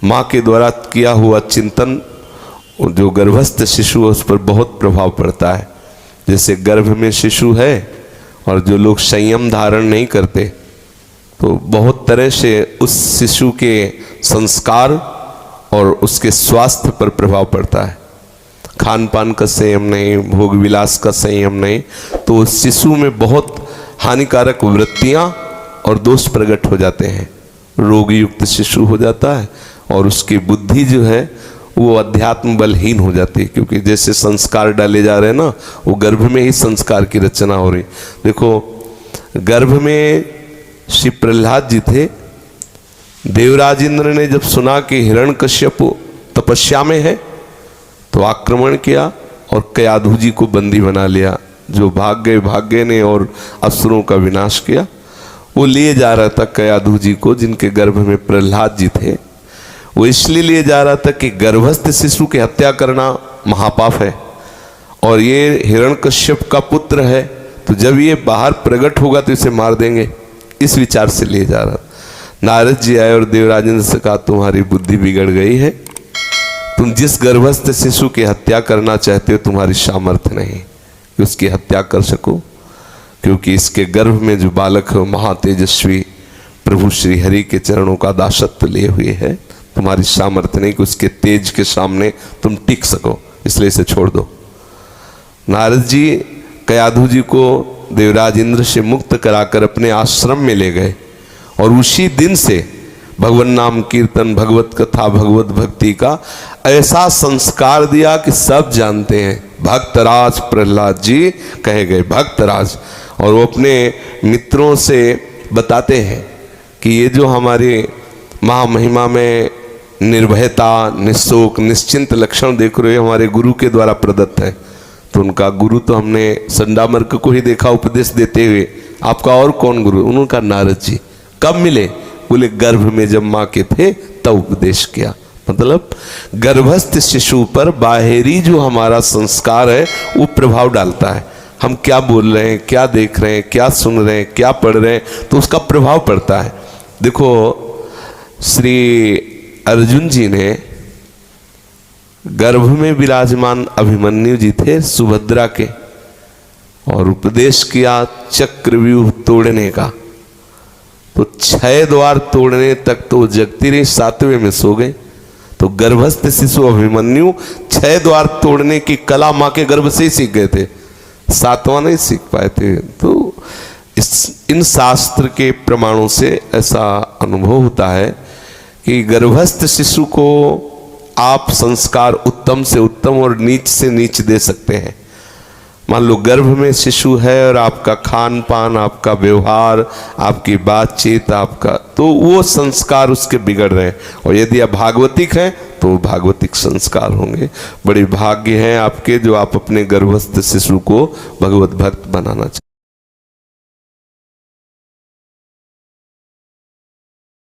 माँ के द्वारा किया हुआ चिंतन जो गर्भस्थ शिशु है उस पर बहुत प्रभाव पड़ता है। जैसे गर्भ में शिशु है और जो लोग संयम धारण नहीं करते तो बहुत तरह से उस शिशु के संस्कार और उसके स्वास्थ्य पर प्रभाव पड़ता है। खान पान का संयम नहीं, भोग विलास का संयम नहीं, तो उस शिशु में बहुत हानिकारक वृत्तियां और दोष प्रकट हो जाते हैं। रोग युक्त शिशु हो जाता है और उसकी बुद्धि जो है वो अध्यात्म बलहीन हो जाती है, क्योंकि जैसे संस्कार डाले जा रहे हैं ना, वो गर्भ में ही संस्कार की रचना हो रही। देखो, गर्भ में श्री प्रहलाद जी थे। देवराज इंद्र ने जब सुना कि हिरण्यकश्यप तपस्या में है तो आक्रमण किया और कयाधु जी को बंदी बना लिया। जो भाग गए ने और असुरों का विनाश किया। वो लिए जा रहा था कयाधु जी को, जिनके गर्भ में प्रहलाद जी थे। वो इसलिए लिए जा रहा था कि गर्भस्थ शिशु की हत्या करना महापाप है और ये हिरण्यकश्यप का पुत्र है, तो जब ये बाहर प्रकट होगा तो इसे मार देंगे, इस विचार से लिए जा रहा। नारद जी आए और देवराजेंद्र से कहा, तुम्हारी बुद्धि बिगड़ गई है, तुम जिस गर्भस्थ शिशु की हत्या करना चाहते हो तुम्हारी सामर्थ्य नहीं कि उसकी हत्या कर सको, क्योंकि इसके गर्भ में जो बालक है महातेजस्वी प्रभु श्री हरि के चरणों का दासत्व लिए हुए है। तुम्हारी सामर्थ्य नहीं कि उसके तेज के सामने तुम टिक सको, इसलिए इसे छोड़ दो। नारद जी कयाधु जी को देवराज इंद्र से मुक्त कराकर अपने आश्रम में ले गए और उसी दिन से भगवान नाम कीर्तन, भगवत कथा, भगवत भक्ति का ऐसा संस्कार दिया कि सब जानते हैं भक्तराज प्रहलाद जी कहे गए, भक्तराज। और वो अपने मित्रों से बताते हैं कि ये जो हमारे महामहिमा में निर्भयता, निशोक, निश्चिंत लक्षण देख रहे हो हमारे गुरु के द्वारा प्रदत्त है। तो उनका गुरु तो हमने संडामर्क को ही देखा उपदेश देते हुए, आपका और कौन गुरु? उनका नारद जी। कब मिले? बोले गर्भ में जब माँ के थे तब उपदेश किया। मतलब गर्भस्थ शिशु पर बाहरी जो हमारा संस्कार है वो प्रभाव डालता है। हम क्या बोल रहे हैं, क्या देख रहे हैं, क्या सुन रहे हैं, क्या पढ़ रहे हैं, तो उसका प्रभाव पड़ता है। देखो, श्री अर्जुन जी ने गर्भ में विराजमान अभिमन्यु जी थे सुभद्रा के, और उपदेश किया चक्रव्यूह तोड़ने का। तो 6 द्वार तोड़ने तक तो जगती रही, 7वें में सो गए। तो गर्भस्थ शिशु अभिमन्यु 6 द्वार तोड़ने की कला माँ के गर्भ से ही सीख गए थे, 7वां नहीं सीख पाए थे। तो इन शास्त्र के प्रमाणों से ऐसा अनुभव होता है कि गर्भस्थ शिशु को आप संस्कार उत्तम से उत्तम और नीच से नीच दे सकते हैं। मान लो गर्भ में शिशु है और आपका खान पान, आपका व्यवहार, आपकी बातचीत, आपका, तो वो संस्कार उसके बिगड़ रहे हैं। और यदि आप भागवतिक हैं तो भागवतिक संस्कार होंगे। बड़े भाग्य हैं आपके जो आप अपने गर्भस्थ शिशु को भगवत भक्त बनाना चाहिए।